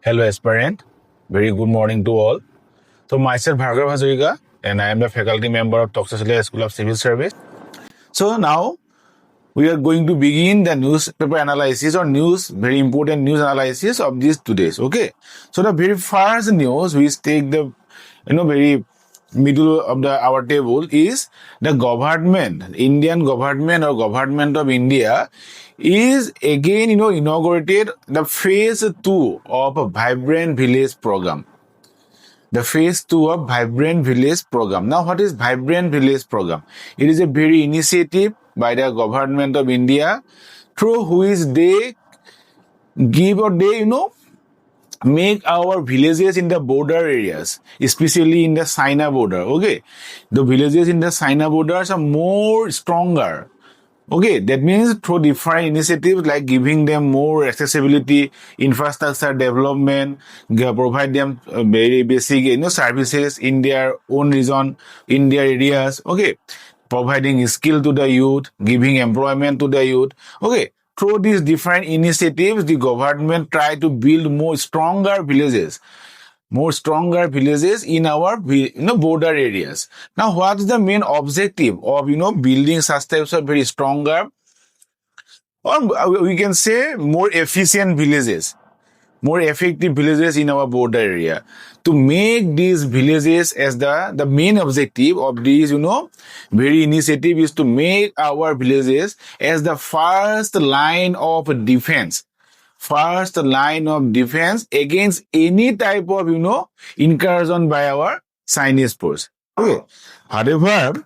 Hello, aspirant. Very good morning to all. So, myself, Bhargav Hazarika, and I am the faculty member of Toxicology School of Civil Service. So, now we are going to begin the newspaper analysis or very important news analysis of these 2 days. Okay. So, the very first news we take the, very middle of our table is the government, Indian government or government of India is again, inaugurated the phase 2 of a vibrant village program. The phase 2 of vibrant village program. Now, what is vibrant village program? It is a very initiative by the government of India through which they give or they, make our villages in the border areas, especially in the China border. Okay. The villages in the China borders are more stronger. Okay, that means through different initiatives like giving them more accessibility, infrastructure development, provide them very basic, services in their own region, in their areas. Okay, providing skill to the youth, giving employment to the youth. Okay, through these different initiatives, the government try to build more stronger villages in our border areas. Now, what is the main objective of building such types of very stronger, or we can say more efficient villages, more effective villages in our border area? To make these villages as the main objective of these very initiative is to make our villages as the first line of defense against any type of, incursion by our Chinese force. Okay. However,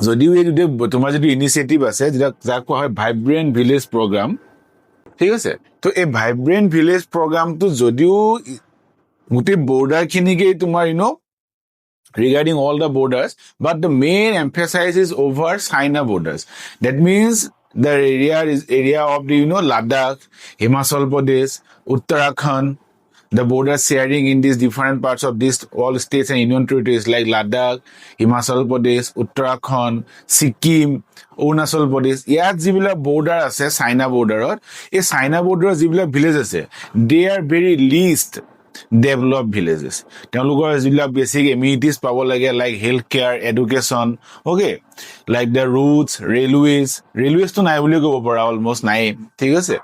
যদিও এই তোমাৰ যদি initiative আছে যাক কোৱা হয় vibrant village programme, ঠিক আছে? তো এই ভাইব্ৰেণ্ট ভিলেজ প্ৰগ্ৰামটো যদিও গোটেই বৰ্ডাৰখিনিকে তোমাৰ regarding all the borders, but the main emphasis is over China borders. That means the area of the Ladakh, Himachal Pradesh, Uttarakhand, the border sharing in these different parts of these all states and union territories like Ladakh, Himachal Pradesh, Uttarakhand, Sikkim, Arunachal Pradesh. Yat jibila border ase China border, e China border jibila villages ase, they are very least developed villages. তেওঁলোকৰ যিবিলাক basic amenities পাব লাগে like health care, education, okay, like the roads, railways to নাই বুলি ক'ব পৰা, almost নাই, ঠিক আছে?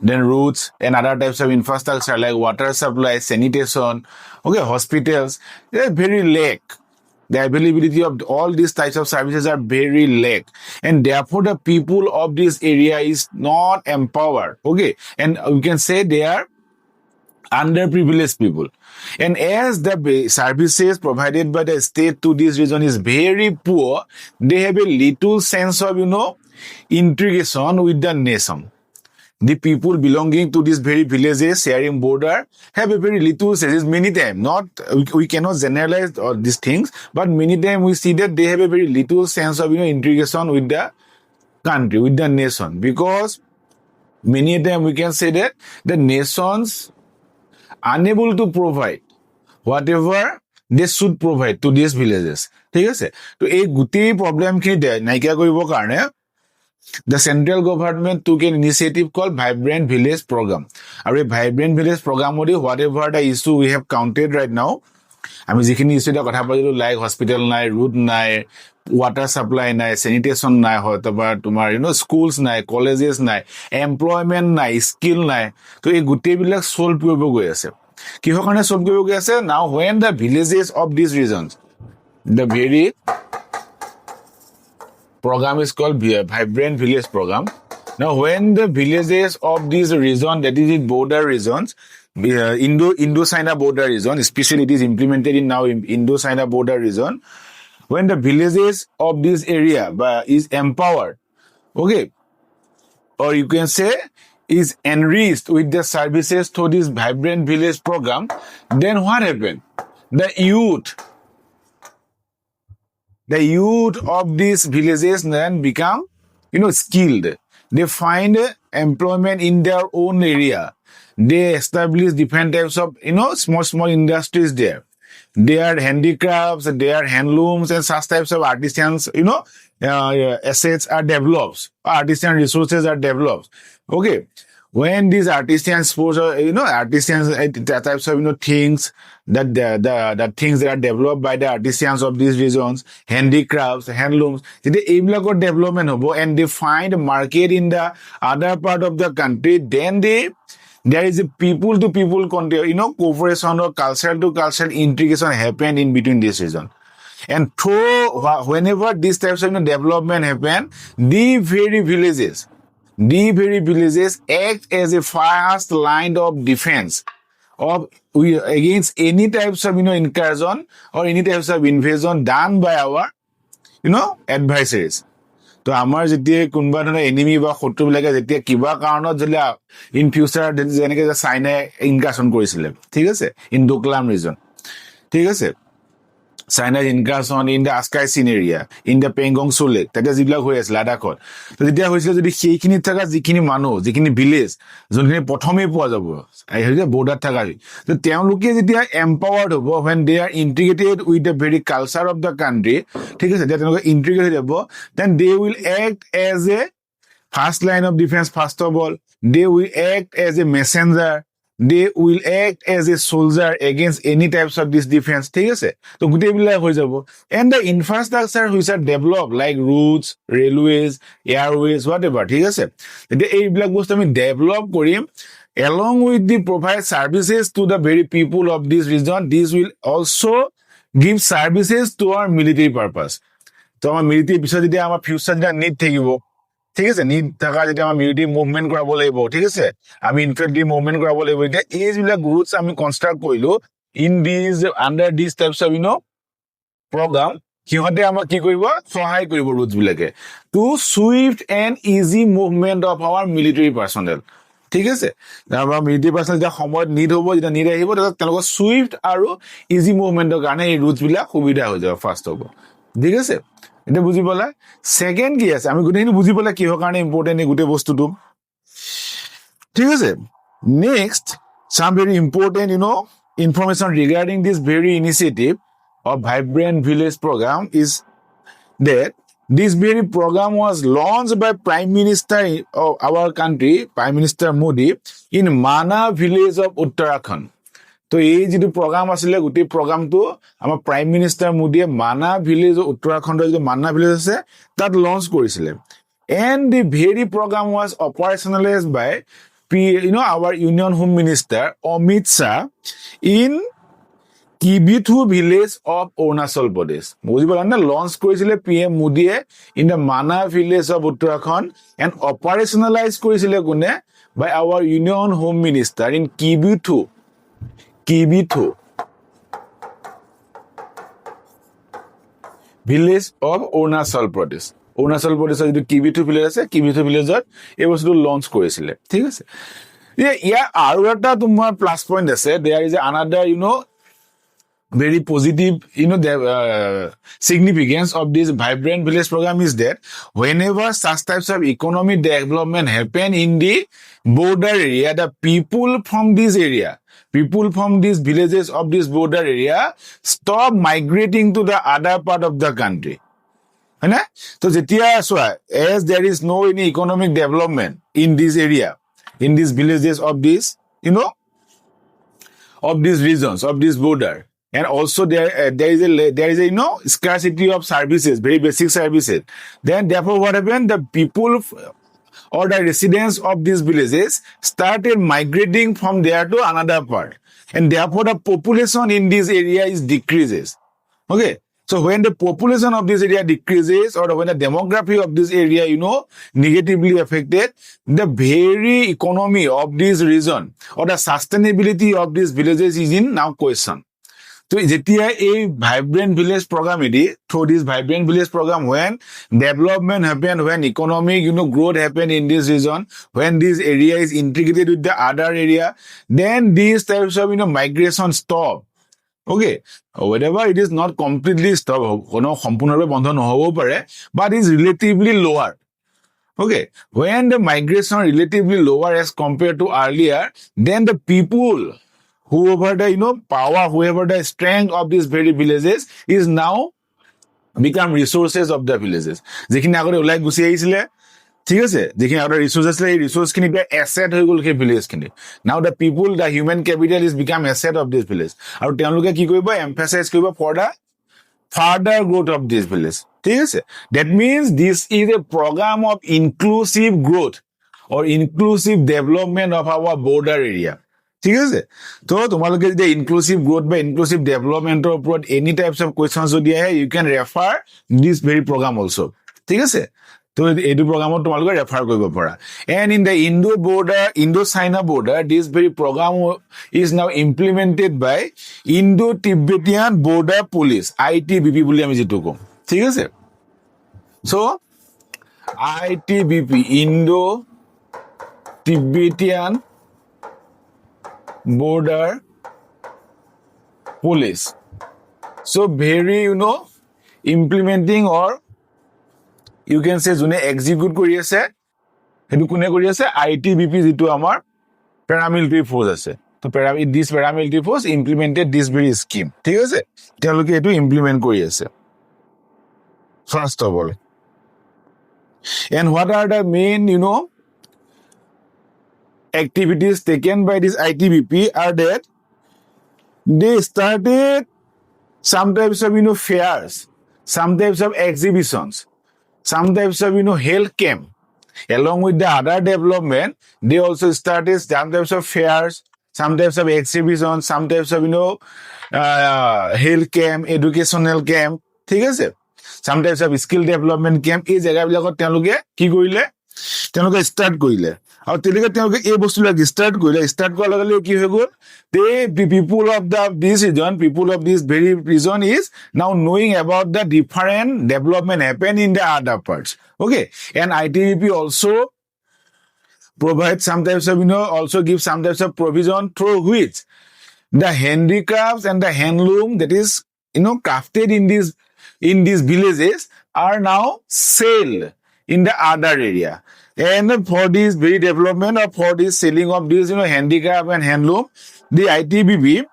Then roads and other types of infrastructure like water supply, sanitation, okay, hospitals, they are very lack. The availability of all these types of services are very lack, and therefore the people of this area is not empowered. Okay, and we can say they are underprivileged people, and as the services provided by the state to this region is very poor, they have a little sense of integration with the nation. The people belonging to these very villages sharing border have a very little sense. Many times, not we cannot generalize all these things, but many times we see that they have a very little sense of integration with the country, with the nation, because many times we can say that the nations unable to provide whatever they should provide to these villages. ঠিক আছে? তো এই গোটেই প্ৰব্লেমখিনি নাইকিয়া কৰিবৰ কাৰণে the central government took an initiative called Vibrant Village Program. আৰু এই Vibrant Village Program with whatever the issue we have counted right now, আমি যিখিনি ইছ্যু এটা কথা পাতিলো লাইক হস্পিটেল নাই, ৰোড নাই, water supply নাই, sanitation নাই, অথবা তোমাৰ schools নাই, colleges নাই, employment নাই, skill নাই, তো এই গোটেইবিলাক solve কৰিব গৈ আছে। কিহৰ কাৰণে solve কৰিব গৈ আছে? Now when the villages of these regions, the very program is called Vibrant Village Program. Now when the villages of these region, that is in border regions, Indo-China border region, especially it is implemented in now Indo-China border region, when the villages of this area is empowered, okay, or you can say is enriched with the services through this Vibrant Village Program, then what happened? The youth of these villages then become skilled. They find employment in their own area. They establish different types of small industries there. Their handicrafts, their handlooms, and such types of artisans assets are developed, artisan resources are developed. Okay, when these artisan sports or artisans types of things that the things that are developed by the artisans of these regions, handicrafts, handlooms, the development and they find a market in the other part of the country, then there is a people to people cooperation or cultural to cultural integration happen in between this region. And whenever these types of development happen, the very villages act as a first line of defense against any types of incursion or any types of invasion done by our adversaries. তো আমাৰ যেতিয়া কোনোবা ধৰণৰ enemy বা শত্ৰুবিলাকে যেতিয়া কিবা কাৰণত যদি ইন ফিউচাৰ যেনেকে চাইনাই ইনকাৰশ্যন কৰিছিলে, ঠিক আছে, ইন ডোকলাম ৰিজন, ঠিক আছে, China's incursion in the Askai Sin area, in the Pengong Sule, that is Zibla Hoyas, Ladakot. So the day was the Shikini Taga, Zikini Mano, Zikini Village, Zuni Potome Pozabo. I heard a Boda Tagari. The Tiamuki, they are empowered when they are integrated with the very culture of the country, take us that integrated then they will act as a first line of defense, first of all. They will act as a messenger. They will act as a soldier against any types of this defense. ঠিক আছে? তো গোটেইবিলাক হৈ যাব. And the infrastructure which are developed like roads, railways, airways, whatever. ঠিক আছে? এতিয়া এইবিলাক বস্তু আমি develop Karim along with the provide services to the very people of this region. This will also give services to our military purpose. তো আমাৰ military পিছত যেতিয়া আমাৰ future need থাকিব, ঠিক আছে, নিড থাকা যেতিয়া আমাৰ মিলিটাৰী মুভমেণ্ট কৰাব লাগিব, ঠিক আছে, আমি ইনফেন্ট্ৰি মুভমেণ্ট কৰাব লাগিব, এতিয়া এইবিলাক ৰুটছ আমি কনষ্ট্ৰাক্ট কৰিলো in this under these types of program, সিহঁতে আমাক কি কৰিব, সহায় কৰিব ৰুটছ বিলাকে to swift and easy movement of our military personnel, ঠিক আছে, আমাৰ মিলিটাৰী পাৰ্চনেল যেতিয়া সময়ত নিড হ'ব, যেতিয়া নিড আহিব, তেতিয়া তেওঁলোকৰ চুইফট আৰু ইজি মুভমেণ্টৰ কাৰণে এই ৰুটছ বিলাক সুবিধা হৈ যাব, ফাৰ্ষ্ট হ'ব, ঠিক আছে, এটা বুজি পালা। সেকেন্ড কি আছে, আমি গোটেইখিনি বুজি পালা কিহৰ কাৰণে ইম্পৰ্টেণ্ট এই গোটেই বস্তুটো, ঠিক আছে। Next some very important information regarding this very initiative of Vibrant Village program is that this very program was launched by Prime Minister of our country, Prime Minister Modi, in Mana village of Uttarakhand. তো এই যেটো programme আছিল গোটেই প্ৰগ্ৰামটো আমাৰ prime minister মোদীয়ে মানা village উত্তৰাখণ্ডৰ যে মানা ভিলেজ আছে তাত লঞ্চ কৰিছিল and the very program was operationalized by our Union Home Minister Amit Shah in Kibithu village of Arunachal Pradesh. বুজি পালা না, লঞ্চ কৰিছিলে PM মোদীয়ে in the Mana village of Uttarakhand and operationalized কৰিছিলে কোনে, by our Union Home Minister in Kibithu village of Arunachal Pradesh. Arunachal Pradesh যেটো Kibithu village আছে, Kibithu villageত এই বস্তুটো লঞ্চ কৰিছিলে, ঠিক আছে। ইয়াৰ আৰু এটা তোমাৰ প্লাস পইণ্ট আছে, there is another very positive significance of this Vibrant Village program is that whenever such types of economic development happen in the border area, the people from this area, people from these villages of this border area stop migrating to the other part of the country. Right? So as there is no any economic development in this area, in these villages of this, of these regions, of this border, and also there is a scarcity of services, very basic services. Then therefore what happened? The people or the residents of these villages started migrating from there to another part, and therefore the population in this area is decreases. Okay, so when the population of this area decreases, or when the demography of this area negatively affected, the very economy of this region or the sustainability of these villages is in now question. So যেতিয়া এই vibrant village program through this vibrant village program, when development happen, when economic growth happen in this region, when this area is integrated with the other area, then these types of migration stop. Okay, whatever it is not completely stop, সম্পূৰ্ণভাৱে বন্ধ নহ'ব পাৰে, but is relatively lower. Okay, when the migration relatively lower as compared to earlier, then the people whoever the power, whoever the strength of these very villages is now become resources of the villages. যেখিনি আগতে ওলাই Gucci আহিছিলে, ঠিক আছে যিখিনি আগতে resource আছিলে এই ৰিচোৰ্চখিনি এতিয়া এছেট হৈ গ'ল সেই ভিলেজখিনি now the people the human capital is become asset of this village আৰু তেওঁলোকে কি কৰিব এমফাচাইজ কৰিব for the further growth of this village. ঠিক আছে that means this is a program of inclusive growth or inclusive development of our border area. ঠিক আছে তো তোমালোকে যদি ইনক্লুসিভ গ্ৰোথ বা ইনক্লুসিভ ডেভেলপমেন্টৰ ওপৰত এনি টাইপস অফ কোৱেশ্চন যদি আহে you can refer this very programme also ঠিক আছে তো এইটো প্ৰগ্ৰামত তোমালোকে ৰেফাৰ কৰিব পাৰা and in the Indo China border this very program is now implemented by Indo-Tibetan Border Police ITBP বুলি আমি যেটো কম ঠিক আছে so ITBP Indo-Tibetan Border Police so very implementing or you can say june execute kori ase hetu kune kori ase ITBP jitu amar paramilitary force ase to this paramilitary force implemented this very scheme thik ase teloke etu implement kori ase first of all and what are the main activities taken by this ITBP are that they started some types of fairs some types of exhibitions some types of health camp along with the other development they also started some types of fairs some types of exhibitions some types of health camp educational camp ঠিক আছে some types of skill development camp এই জায়গাবিলাকত তেওঁলোকে কি কৰিলে তেওঁলোকে start কৰিলে আৰু তেওঁলোকে এই বস্তুবিলাক স্টার্ট কৰাৰ লগে কি হৈ গ'ল the people of this very region is now knowing about the different development happen in the other parts okay and ITBP also provide some types of also give some types of provision through which the handicrafts and the handloom that is crafted in these villages are now sold in the other area and for this very development or for this selling of this handicraft and handloom the ITBP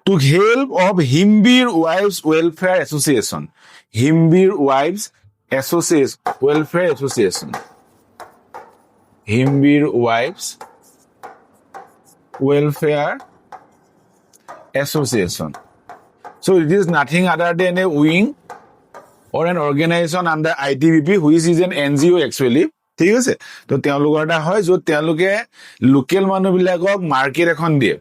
took help of Himbir Wives Welfare Association Himbir Wives Welfare Association Himbir Wives Welfare Association so it is nothing other than a wing or an organization under ITBP which is an NGO actually ঠিক আছে তো তেওঁলোকৰ এটা হয় য'ত তেওঁলোকে local মানুহবিলাকক market এখন দিয়ে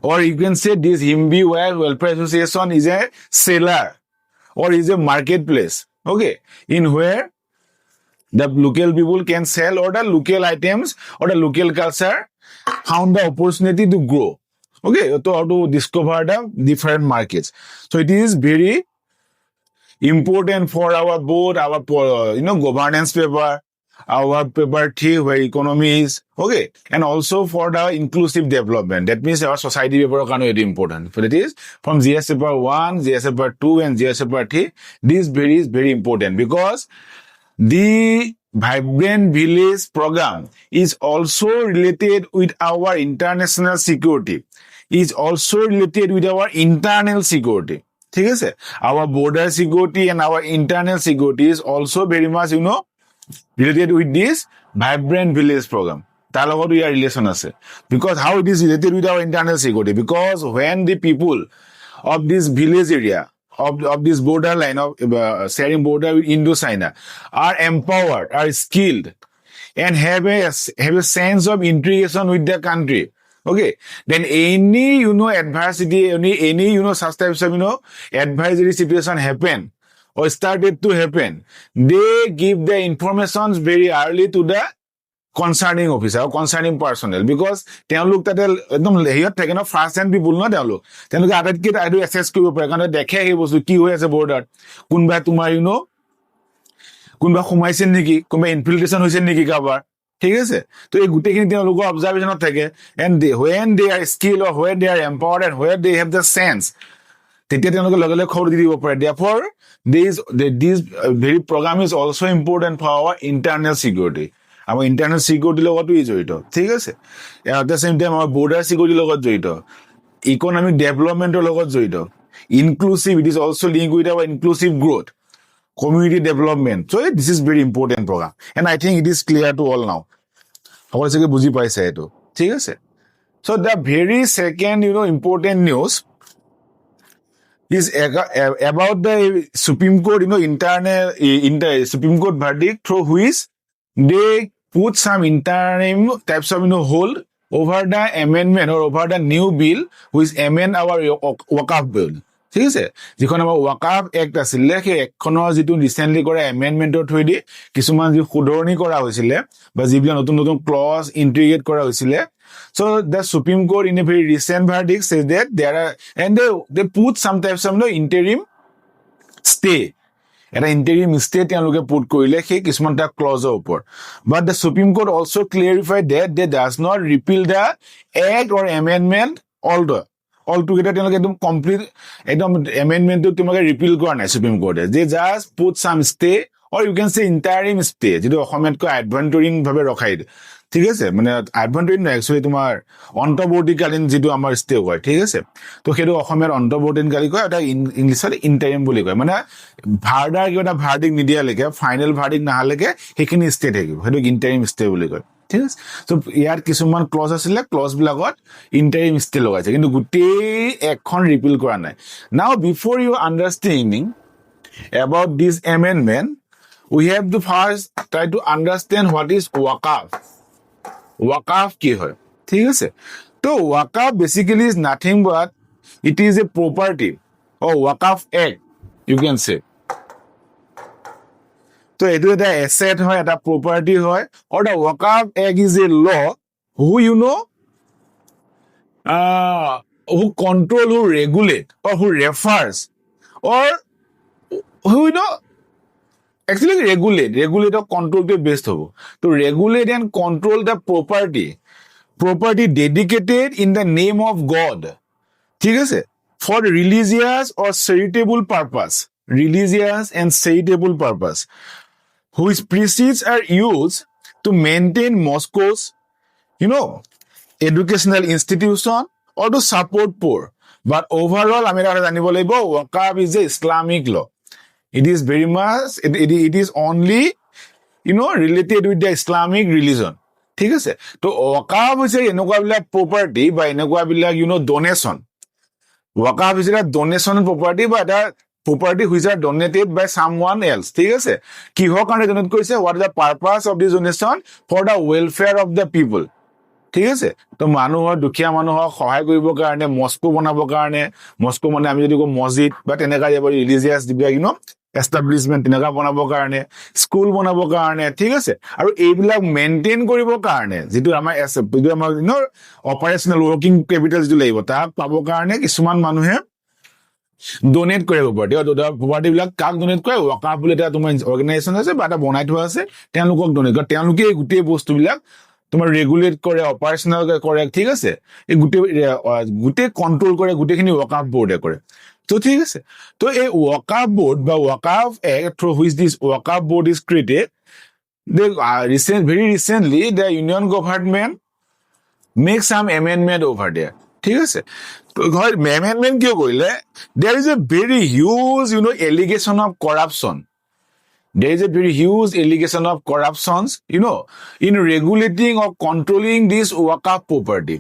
or you can say this Himbi Welfare Association is a seller or is a marketplace okay in where the local people can sell or the local items or the local culture found the opportunity to grow okay to discover the different markets so it is very important for our board our governance paper our paper 3 where economy is okay and also for the inclusive development that means our society paper is very important so that is from GS paper 1 GS paper 2 and GS paper 3 this is very important because the vibrant village program is also related with our international security is also related with our internal security ঠিক আছে our border security and our internal security is also very much related with this vibrant village program তাৰ লগত ইয়াৰ relation আছে because how it is related with our internal security because when the people of this village area of this borderline of sharing border with Indo-China are empowered are skilled and have a sense of integration with their country okay then any adversity any such types of advisory situation happen or started to happen they give the informations very early to the concerning officer or concerning personnel because তেওঁলোক তাতে একদম হেৰিয়ত থাকে first hand পিপুল তেওঁলোকে আটাইতকৈ আইডু এসেছ কৰিব পাৰে কাৰণ দেখে সেই বস্তু কি হৈ আছে বৰ্ডাৰত কোনবা তোমাৰ কোনবা সোমাইছে নেকি কোনবা ইনফিল্ট্ৰেশ্যন হৈছে নেকি কাবাৰ ঠিক আছে তো এই গোটেইখিনি তেওঁলোকৰ অবজাৰভেশ্যনত থাকে and when they are skilled or when they are empowered and when they have the sense তেতিয়া তেওঁলোকে লগে লগে খবৰ দি দিব পাৰে therefore this very program is also important for our internal security our internal security লগতো জড়িত ঠিক আছে at the same time our border security লগত জড়িত economic development লগত জড়িত inclusive it is also linked with our inclusive growth community development. So this is very important program, and I think it is clear to all now. সকলে চাগে বুজি পাইছে এইটো, ঠিক আছে? So the very second, important news is about the Supreme Court, Supreme Court verdict through which they put some interim types of, hold over the amendment or over the new bill which amend our Waqf bill. ঠিক আছে, যিখন আমাৰ Waqf act আছিলে সেই এক্টখনৰ যিটো recently কৰা এমেণ্ডমেণ্টৰ through দি কিছুমান যি শুধৰণি কৰা হৈছিলে বা যিবিলাক নতুন নতুন ক্লজ ইণ্টিগ্ৰেট কৰা হৈছিলে. So the Supreme Court in a very recent verdict says that there are, and they put some types of interim stay. এটা interim stay তেওঁলোকে পুট কৰিলে সেই কিছুমান এটা ক্লজৰ ওপৰত. But the Supreme Court also clarified that they does not repeal the act or amendment altogether. তেওঁলোকে একদম complete একদম এমেণ্ডমেণ্টটো তোমাকে ৰিপিল কৰা নাই Supreme Court. They just put some stay or you can say interim stay, যিটো অসমীয়াত কয় আভ্যন্তৰীণ ভাৱে ৰখাই দিয়ে. ঠিক আছে, মানে আভ্যন্তৰীণ নহয়, একচুৱেলি তোমাৰ অন্তৰ্বৰ্তীকালীন যিটো আমাৰ ষ্টে কয়, ঠিক আছে? তো সেইটো অসমীয়াত অন্তৰ্বৰ্তীকালীন কয়, এটা ইংলিছত ইণ্টাৰিম বুলি কয়. মানে ভাৰ্ডাৰ কিবা এটা ভাৰ্ডিক নিদিয়ালৈকে, ফাইনেল ভাৰ্ডিক নাহালৈকে সেইখিনি ষ্টে থাকিব, সেইটো ইণ্টাৰিম ষ্টে বুলি কয়. ঠিক আছে, চ' ইয়াত কিছুমান ক্লজ আছিলে, ক্লজবিলাকত ইণ্টাৰিম ষ্টে লগাইছে, কিন্তু গোটেই এখন ৰিপিল কৰা নাই. Now before you understanding about this amendment, we have to first try to understand what is Waqaf. Waqaf কি হয়, ঠিক আছে? তো Waqaf basically is nothing but it is a property or Waqaf act, you can say. তো এইটো এটা asset হয়, এটা প্ৰপাৰ্টি হয়, or the Waqaf act is a law who who control, who regulate, or who refers, or who actually regulate or control to best hobo. To regulate and control the property dedicated in the name of God. ঠিক আছে, for religious or charitable purpose, whose proceeds are used to maintain mosques, educational institution, or to support poor. But overall, আমি এটা জানিব লাগিব, Waqaf is a Islamic law. It is very much, it is only, related with the Islamic religion. ঠিক আছে, তো Waqaf হৈছে এনেকুৱাবিলাক property বা এনেকুৱাবিলাক donation. Waqaf হৈছে এটা ডনেশ্যন প্ৰপাৰ্টি বা এটা property which are donated by someone else. ঠিক আছে, কিহৰ কাৰণে ডনেট কৰিছে, what is the purpose of this donation, for the welfare of the people. ঠিক আছে, তো মানুহৰ, দুখীয়া মানুহক সহায় কৰিবৰ কাৰণে, মস্কো বনাবৰ কাৰণে, মস্কো মানে আমি যদি কওঁ মছজিদ বা তেনেকুৱা ৰিলিজিয়াছ যিবিলাক এষ্টাব্লিছমেণ্ট তেনেকুৱা বনাবৰ কাৰণে, স্কুল বনাবৰ কাৰণে, ঠিক আছে, আৰু এইবিলাক মেইনটেইন কৰিবৰ কাৰণে যিটো আমাৰ অপাৰেশ্যনেল ৱৰ্কিং কেপিটেল যিটো লাগিব, তাক পাবৰ কাৰণে কিছুমান মানুহে ডনেট কৰে প্ৰপাৰ্টিবিলাক. কাক ডনেট কৰে? Waqaf বুলি এটা তোমাৰ অৰ্গেনাইজেশ্যন আছে বা এটা বনাই থোৱা আছে, তেওঁলোকক ডনেট কৰে. তেওঁলোকে গোটেই বস্তুবিলাক তোমাৰ ৰেগুলেট কৰে, অপাৰেশ্যনেল কৰে, ঠিক আছে, এই গোটেই কণ্ট্ৰল কৰে, গোটেইখিনি Waqaf বোৰ্ডে কৰে. তো ঠিক আছে, তো এই Waqaf board বা Waqaf act through which this Waqaf board is created, very recently the union government make some amendment over there. ঠিক আছে, তো amendment কিয় কৰিলে? There is a very huge allegation of corruption. There is a very huge allegation of corruptions, in regulating or controlling this Waqaf property.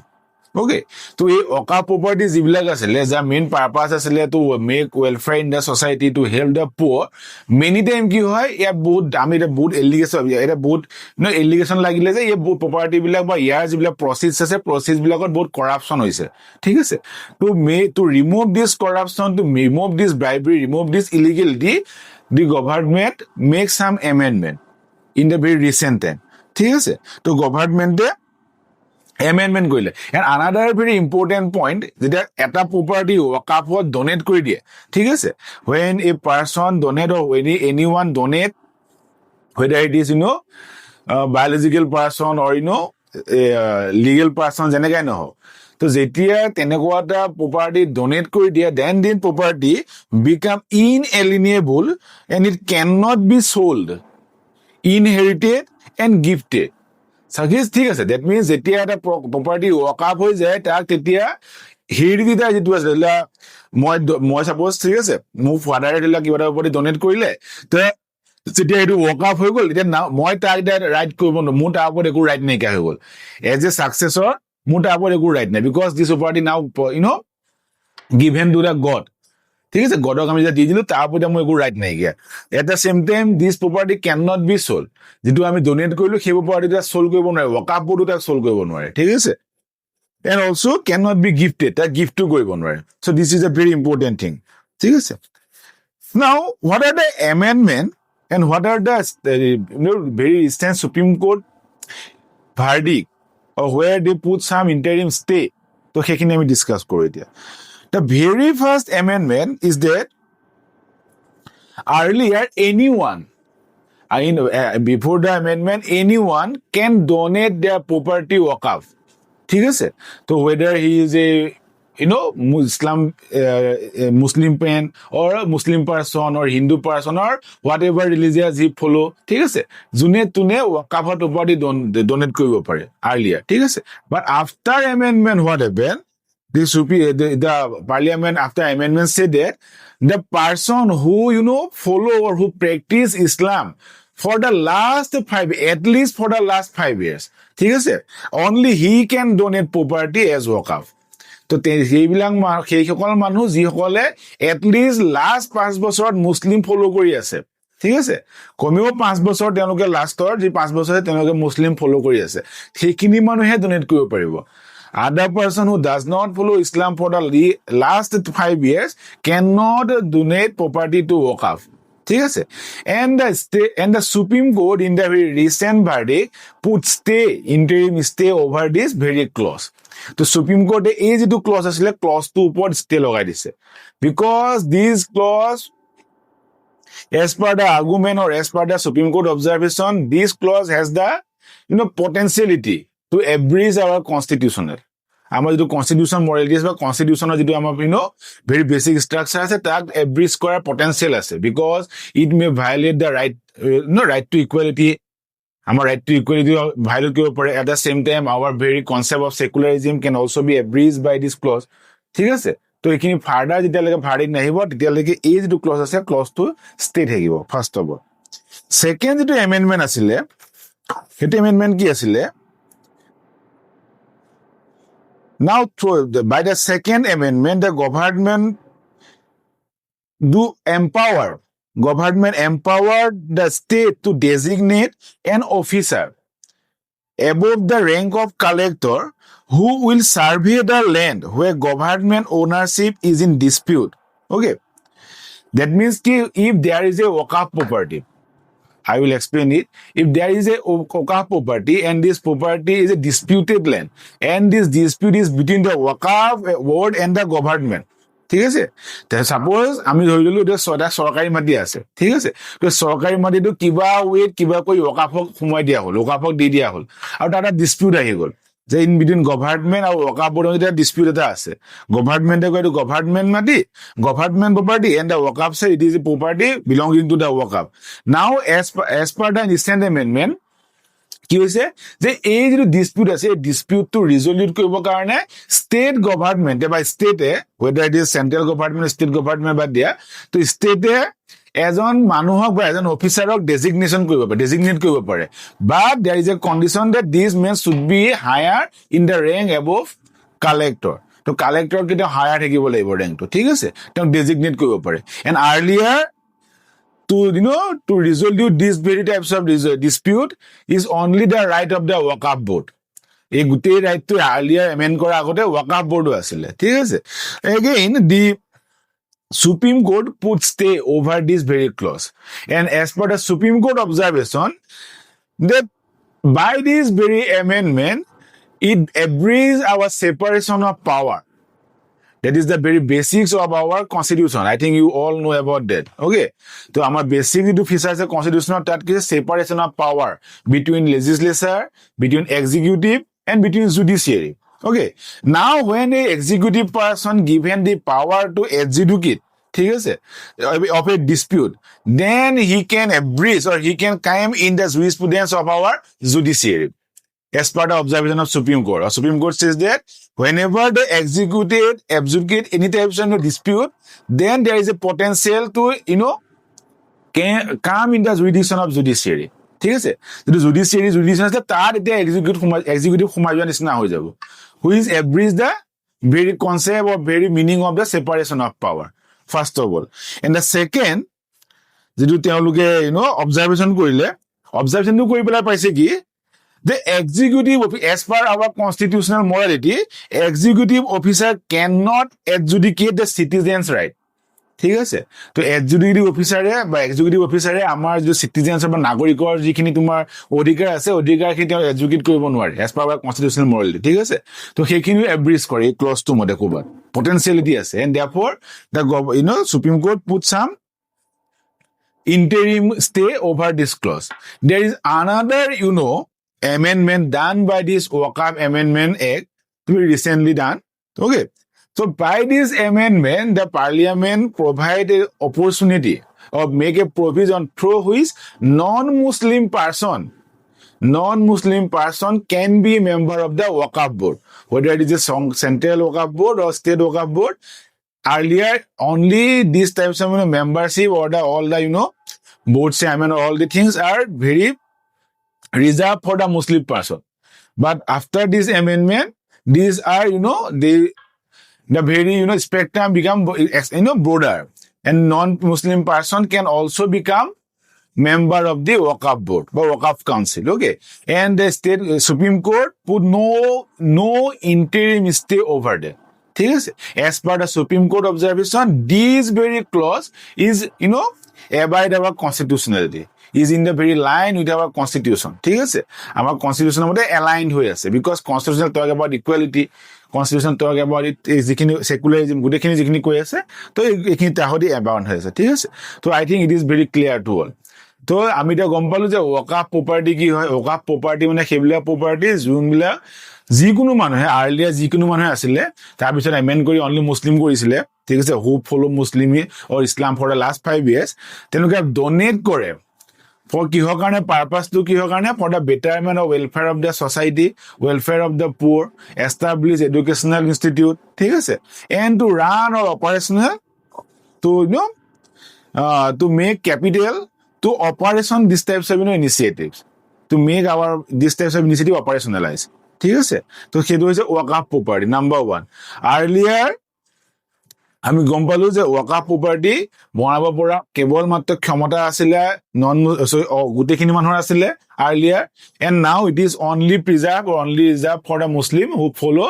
Okay, so এই Waqaf property যিবিলাক আছিলে, যাৰ main purpose আছিলে to make welfare in the society, to help the poor, many time কি হয়, ইয়াত বহুত আমি এটা বহুত এলিগেশ্যন লাগিলে যে এই প্ৰপাৰ্টি বিলাক বা ইয়াৰ যিবিলাক প্ৰচিছ আছে, প্ৰচিছ বিলাকত বহুত কৰাপশ্যন হৈছে. ঠিক আছে, to remove this corruption, to remove this bribery, remove this illegality, the government make some amendment in the very recent time. ঠিক আছে, তো গভৰ্ণমেণ্টে এমেণ্ডমেণ্ট কৰিলে. And another very important point, যেতিয়া এটা প্ৰপাৰ্টি Waqafত ডনেট কৰি দিয়ে, ঠিক আছে, when a person donate or when anyone donate, whether it is biological person or legal person, যেনেকাই নহওক, তো যেতিয়া তেনেকুৱা এটা প্ৰপাৰ্টি ডনেট কৰি দিয়ে, then property become inalienable and it cannot be sold, inherited and gifted. ঠিক আছে, ডেট মিনছ যেতিয়া এটা প্ৰপাৰ্টি Waqaf হৈ যায়, তাক তেতিয়া হেৰিডিটাৰ যিটো আছে ধৰি লোৱা মই চাপ'জ ঠিক আছে মোৰ ফাদাৰে ধৰি লোৱা কিবা এটা প্ৰপাৰ্টি ডনেট কৰিলে তে যেতিয়া সেইটো ৱৰ্ক আপ হৈ গ'ল তেতিয়া মই তাৰ এতিয়া ৰাইট কৰিব নোৱাৰো, মোৰ তাৰ ওপৰত একো ৰাইট নাইকিয়া হৈ গ'ল এজ এ ছাকচেছৰ, মোৰ তাৰ ওপৰত একো ৰাইট নাই বিকজ দিছ property now given to the god, ঠিক আছে, গডক আমি যেতিয়া দি দিলো তাৰ ওপৰত মোৰ একো ৰাইট নাইকিয়া। এট দ্য চেম টাইম দিছ প্ৰপাৰ্টি কেন নট বি চল্ড, যিটো আমি ডনেট কৰিলো সেই প্ৰপাৰ্টি তাক চল্ড কৰিব নোৱাৰে, ৱৰ্ক আপ বোৰ্ডো তাক চল্ড কৰিব নোৱাৰে, ঠিক আছে, and also cannot be gifted, তাক গিফ্টটো কৰিব নোৱাৰে। So this is a very important thing, ঠিক আছে। Now what are the amendment and what are the very recent Supreme Court verdict or where they put some interim stay, তো সেইখিনি আমি discuss কৰো এতিয়া। The very first amendment is that earlier anyone, before the amendment anyone can donate their property waqf, ঠিক আছে, তো whether he is a Muslim pen or Muslim person or Hindu person or whatever religion he follow, ঠিক আছে, যোনে তোনে waqf property donate কৰিব পাৰে earlier, ঠিক আছে, but after amendment what happened, the parliament after amendment said that the person who follow or who practice Islam for the last 5, at least for the last 5 years, ঠিক আছে, only he can donate property as waqf। তো সেইসকল মানুহ যিসকলে at least last 5 বছৰত Muslim follow কৰি আছে, ঠিক আছে, কমেও 5 বছৰ তেওঁলোকে লাষ্টৰ যি 5 বছৰে তেওঁলোকে মুছলিম ফলো কৰি আছে, সেইখিনি মানুহে ডনেট কৰিব পাৰিব। Other person who does not follow Islam for the last 5 years cannot donate property to waqf, ঠিক আছে, and the Supreme Court in the very recent verdict put interim stay over this very clause। তো Supreme Court এই যেটো clause আছিলে clause টো ওপৰত stay লগাই দিছে because this clause, as per the argument or as per the Supreme Court observation, this clause has the potentiality to abridge our constitutional, আমাৰ যেটো constitution মৰেলিটিজ বা কনস্টিটিউশনৰ যেটো আমাৰ ভেৰি বেসিক স্ট্ৰাকচাৰ আছে তাক এব্ৰিজ কৰাৰ পটেনশিয়াল আছে because it may violate the right to equality, আমাৰ ৰাইট টু ইকুৱেলিটি ভায়োলেট কৰিব পাৰে। At the same time our very concept of secularism can also be abridge by this clause, ঠিক আছে। তো এইখিনি ফাৰ্ডাৰ যেতিয়ালৈকে ভাৰ্ডিক নাহিব তেতিয়ালৈকে এই যেটো ক্লজ আছে ক্লজটো ষ্টে থাকিব ফাৰ্ষ্ট অফ অল। সেকেন্ড যেটো এমেন্ডমেন্ট আছিলে সেইটো এমেন্ডমেন্ট কি আছিলে, now by the second amendment the government empowered the state to designate an officer above the rank of collector who will survey the land where government ownership is in dispute, okay, that means if there is a waqf property, I will explain it. If there is a waqf property and this property is a disputed land and this dispute is between the waqf board and the government, ঠিক আছে, suppose আমি ধৰি ললো এটা চৰকাৰী মাটি আছে, ঠিক আছে, তো চৰকাৰী মাটিটো কিবা ৱেট কিবা কৰি waqfক সোমাই দিয়া হ'ল, waqfক দি দিয়া হ'ল আৰু তাত ডিসপিউট আহি গ'ল যে ইন বিটুইন গভৰ্ণমেণ্ট আৰু waqf board এটা ডিসপিউট এটা আছে, গভৰ্ণমেণ্টে কয় এইটো গভৰ্ণমেণ্ট মাটি, government property and the waqf say it is a property belonging to the waqf। Now as per the recent amendment কি হৈছে যে এই যেটো ডিসপিউট আছে এই ডিসপিউটটো ৰিজলিউট কৰিবৰ কাৰণে ষ্টেট গভৰ্ণমেণ্টে বা ষ্টেটে whether it is central government state government বা দিয়া তো ষ্টেটে এজন মানুহক বা এজন অফিচাৰক ডেজিগনেট কৰিব পাৰে, but there is a condition that this man should be higher in the rank above collector। তো কালেক্টৰ কেতিয়া হায়াৰ থাকিব লাগিব ৰেংকটো, ঠিক আছে, তেওঁ ডেজিগনেট কৰিব পাৰে। and earlier to resolve these very types of dispute is only the right of the waqf board। এই গোটেই ৰাইটটো earlier amend কৰা আগতে waqf board আছিলে, ঠিক আছে। again the Supreme Court put stay over this very clause and as per the Supreme Court observation that by this very amendment it abridges our separation of power, that is the very basics of our constitution, I think you all know about that, okay। তো আমাৰ basic যেটো feature আছে কনস্টিটিউশনৰ তাত কি separation of power between legislature, between executive and between judiciary, okay। Now when a executive person given the power to adjudicate, ঠিক আছে, of a dispute, then he can abridge or he can claim in the jurisprudence of our judiciary as per the observation of Supreme Court। Or Supreme Court says that whenever the executive adjudicate any types of dispute, then there is a potential to, can come in the jurisdiction of judiciary. ঠিক আছে, যদি judiciary আছে তাত এতিয়া executive সোমাই যোৱা নিচিনা হৈ যাব, which abridge the very concept of very meaning of the separation of power, first of all. And the second, যিটো তেওঁলোকে অবজাৰ্ভেশ্যন কৰিলে, অবজাৰ্ভেশ্যনটো কৰি পেলাই পাইছে কি, the executive as per our constitutional morality, executive officer cannot adjudicate the citizens' right. ঠিক আছে, তো এক্সিকিউটিভ অফিচাৰে আমাৰ যে চিটিজেন্সৰ বা নাগৰিকৰ যিখিনি তোমাৰ অধিকাৰ আছে, অধিকাৰখিনি তেওঁ এক্সিকিউট কৰিব নোৱাৰে as per hour constitutional morality. ঠিক আছে, তো সেইখিনিও এব্ৰিজ কৰে এই ক্লজটো মতে ক'ৰবাত পটেনচিয়েলিটি আছে। And therefore the Supreme Court put some interim stay over this clause. There is another, amendment done by this Waqf Amendment Act to be recently done. Okay. So by this amendment, the parliament provide an opportunity or make a provision through which non-Muslim person can be a member of the Waqf board, whether it is a central Waqf board or state Waqf board. Earlier, only these types of membership or all the board chairman, all the things are very reserved for the Muslim person. But after this amendment, these are the very spectrum become broader, and non-Muslim person can also become member of the Waqf board or Waqf council. Okay, and the state Supreme Court put no interim stay over there. ঠিক আছে, as per the Supreme Court observation, this very clause is abide our constitutionality, is in the very line with our constitution. ঠিক আছে, আমাৰ কনষ্টিটিউচনৰ মতে aligned হৈ আছে, because constitution talk about equality, constitution talk about যিখিনি সেকুলাৰিজম গোটেইখিনি যিখিনি কৈ আছে, তো এইখিনি তাহতি এবাউণ্ড হৈ আছে। ঠিক আছে, তো I think it is very clear to all. তো আমি এতিয়া গম পালো যে ৱকাফ প্ৰপাৰ্টি কি হয়। ৱকাফ প্ৰপাৰ্টি মানে সেইবিলাক প্ৰপাৰ্টি যোনবিলাক যিকোনো মানুহে আৰ্লিয়াৰ যিকোনো মানুহে আছিলে, তাৰপিছত এমেণ্ড কৰি অনলি মুছলিম কৰিছিলে। ঠিক আছে, হু ফলো মুছলিমি or Islam for the last 5 years, তেওঁলোকে ডনেট কৰে ফৰ কিহৰ কাৰণে, পাৰ্পাছটো কিহৰ কাৰণে, for the betterment of welfare of the society, welfare of the poor, establish educational institute. ঠিক আছে, and to run or operational to make capital to operation these types of initiatives, to make our these types of initiative operationalize. ঠিক আছে, তো সেইটো হৈছে ৱকাফ property number 1। Earlier আমি গম পালো যে ৱকাফ প্ৰপাৰ্টি বনাব পৰা কেৱল মাত্ৰ ক্ষমতা আছিলে গোটেইখিনি মানুহৰ আছিলে earlier, and now it is only reserve for the Muslim who follow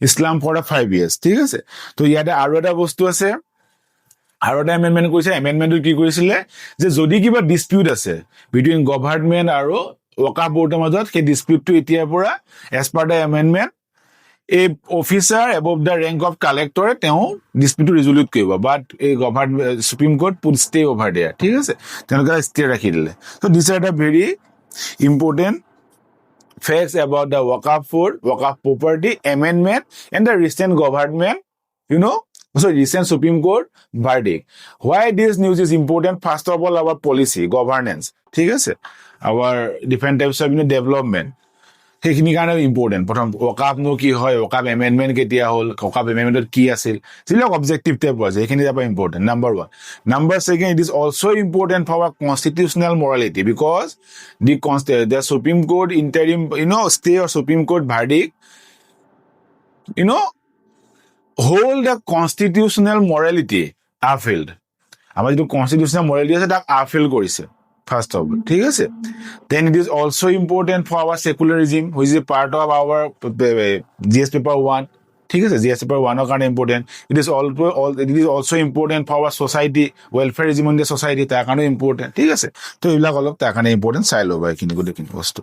Islam for the 5 years। ঠিক আছে, তো ইয়াতে আৰু এটা বস্তু আছে, আৰু এটা এমেণ্ডমেণ্ট কৰিছে। এমেণ্ডমেণ্টটো কি কৰিছিলে যে যদি কিবা ডিছপিউট আছে বিটুইন গভাৰ্ণমেণ্ট আৰু ৱকাফ বৰ্ডৰ মাজত, সেই ডিছপিউটটো এতিয়াৰ পৰা এজ পাৰ দ্য এমেণ্ডমেণ্ট এই officer above the rank of কালেক্টৰে তেওঁ ডিছপিউটটো ৰিজলিউট কৰিব, বাট এই Supreme Court put stay over there. ঠিক আছে, তেওঁলোকে ষ্টে ৰাখি দিলে। So' this are the very important facts about the Waqf board, Waqf property amendment, and the recent government, recent Supreme Court verdict. Why this news is important? First of all, our policy, governance, ঠিক আছে, our different types of development, সেইখিনি কাৰণে important. প্ৰথম ৱকাফনো কি হয়, ৱকাফ amendment কেতিয়া হ'ল, ৱকাফ এমেণ্ডমেণ্টত কি আছিল, যিবিলাক অবজেক্টিভ টাইপ আছে সেইখিনি তাৰ পৰা important, number 1। Number 2, it is also' important for our constitutional morality, because the Supreme Court interim stay or Supreme Court verdict hold the constitutional morality upheld. আমাৰ যিটো কনষ্টিটিউচনেল মৰেলিটি আছে তাক আপহেল্ড কৰিছে first of all. ঠিক আছে, then it is also' important for our secularism, which is part of our GS paper 1। ঠিক আছে, GS paper 1ৰ কাৰণে important. It is also' important for our society, welfarism in the society, তাৰ কাৰণে important. ঠিক আছে, তো এইবিলাক অলপ তাৰ কাৰণে ইম্পৰ্টেণ্ট, চাই ল'বা এইখিনি গোটেইখিনি বস্তু।